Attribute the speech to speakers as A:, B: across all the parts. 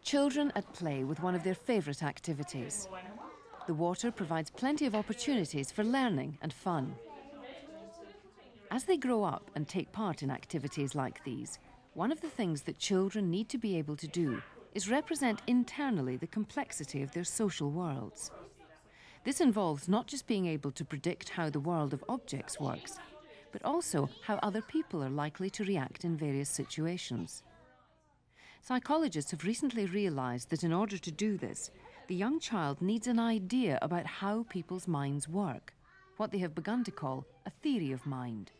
A: Children at play with one of their favourite activities. The water provides plenty of opportunities for learning and fun. As they grow up and take part in activities like these, one of the things that children need to be able to do is represent internally the complexity of their social worlds. This involves not just being able to predict how the world of objects works, but also how other people are likely to react in various situations. Psychologists have recently realised that in order to do this, the young child needs an idea about how people's minds work, what they have begun to call a theory of mind.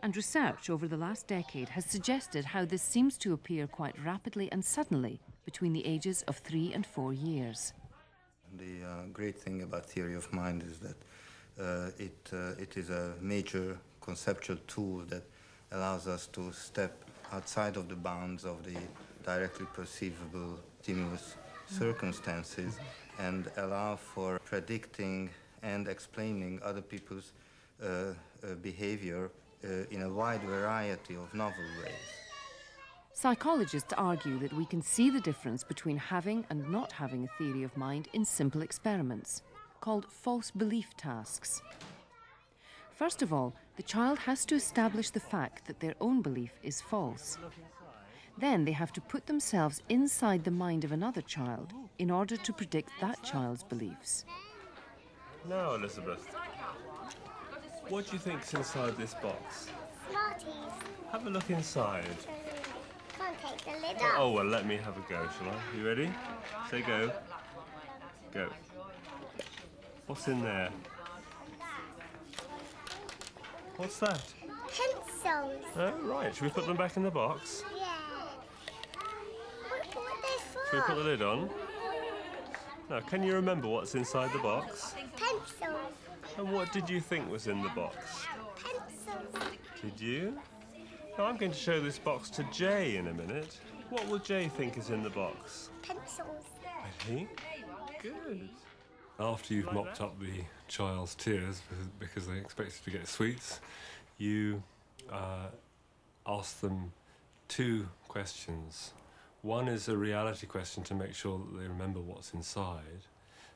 A: And research over the last decade has suggested how this seems to appear quite rapidly and suddenly between the ages of 3 and 4 years.
B: The great thing about theory of mind is that it is a major conceptual tool that allows us to step outside of the bounds of the directly perceivable stimulus circumstances and allow for predicting and explaining other people's behavior in a wide variety of novel ways.
A: Psychologists argue that we can see the difference between having and not having a theory of mind in simple experiments, called false belief tasks. First of all, the child has to establish the fact that their own belief is false. Then they have to put themselves inside the mind of another child in order to predict that child's beliefs.
C: Now, Elizabeth, what do you think's inside this box?
D: Smarties.
C: Have a look inside.
D: Can't take the lid off.
C: Oh, well, let me have a go, shall I? You ready? Say go. Go. What's in there? What's that?
D: Pencils.
C: Oh, right. Should we put them back in the box?
D: Yeah. What are they for?
C: Should we put the lid on? Now, can you remember what's inside the box?
D: Pencils.
C: And what did you think was in the box?
D: Pencils.
C: Did you? Now, I'm going to show this box to Jay in a minute. What will Jay think is in the box?
D: Pencils.
C: Ready? Good.
E: After you've mopped up the child's tears because they expected to get sweets, you ask them 2 questions. One is a reality question to make sure that they remember what's inside.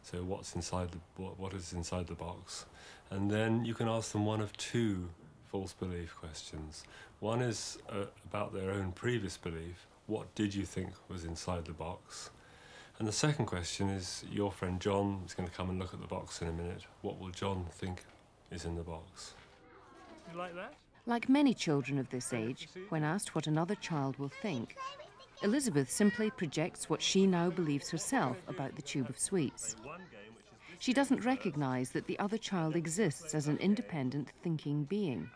E: So what's inside what is inside the box? And then you can ask them one of 2 false belief questions. One is about their own previous belief. What did you think was inside the box? And the second question is, your friend John is going to come and look at the box in a minute. What will John think is in the box?
C: You like that?
A: Like many children of this age, when asked what another child will think, Elizabeth simply projects what she now believes herself about the tube of sweets. She doesn't recognise that the other child exists as an independent thinking being.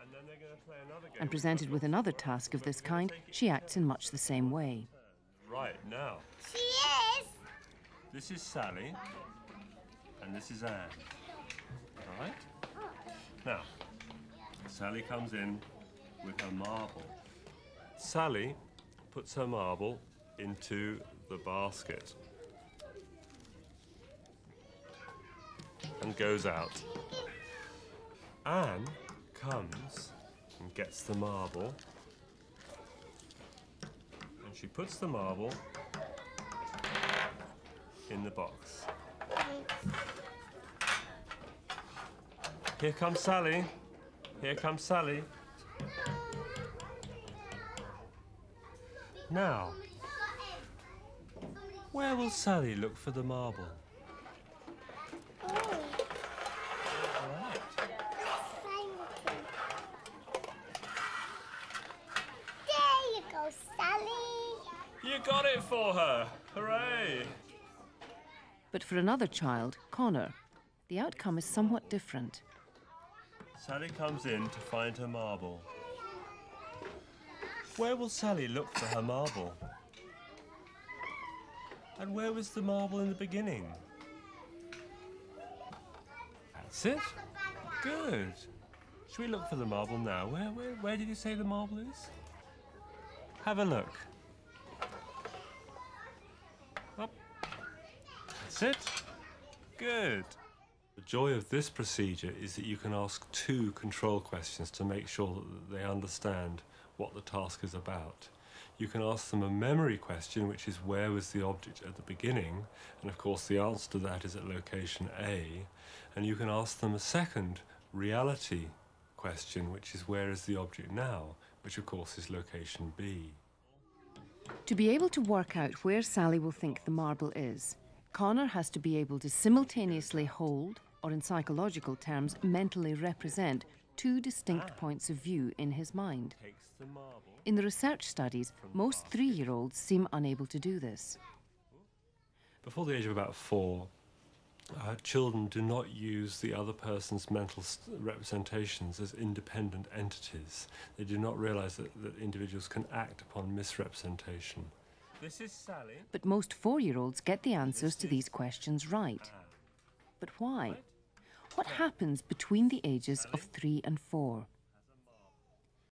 A: And presented with another task of this kind, she acts in much the same way.
C: Right, now.
D: She is.
C: This is Sally, and this is Anne. All right? Now, Sally comes in with her marble. Sally puts her marble into the basket and goes out. Anne comes and gets the marble, and she puts the marble in the box. Here comes Sally. Here comes Sally. Now, where will Sally look for the marble?
D: There you go, Sally.
C: You got it for her! Hooray!
A: But for another child, Connor, the outcome is somewhat different.
C: Sally comes in to find her marble. Where will Sally look for her marble? And where was the marble in the beginning? That's it. Good. Should we look for the marble now? Where did you say the marble is? Have a look. Up. That's it. Good. The joy of this procedure is that you can ask 2 control questions to make sure that they understand what the task is about.
E: You can ask them a memory question, which is where was the object at the beginning? And of course the answer to that is at location A. And you can ask them a second reality question, which is where is the object now? Which of course is location B.
A: To be able to work out where Sally will think the marble is, Connor has to be able to simultaneously hold, or in psychological terms, mentally represent two distinct points of view in his mind.
C: Takes the marble.
A: In the research studies, most 3-year-olds seem unable to do this.
E: Before the age of about 4, children do not use the other person's mental representations as independent entities. They do not realise that individuals can act upon misrepresentation.
C: This is Sally.
A: But most 4-year-olds get the answers to these questions right. But why? What happens between the ages of 3 and 4?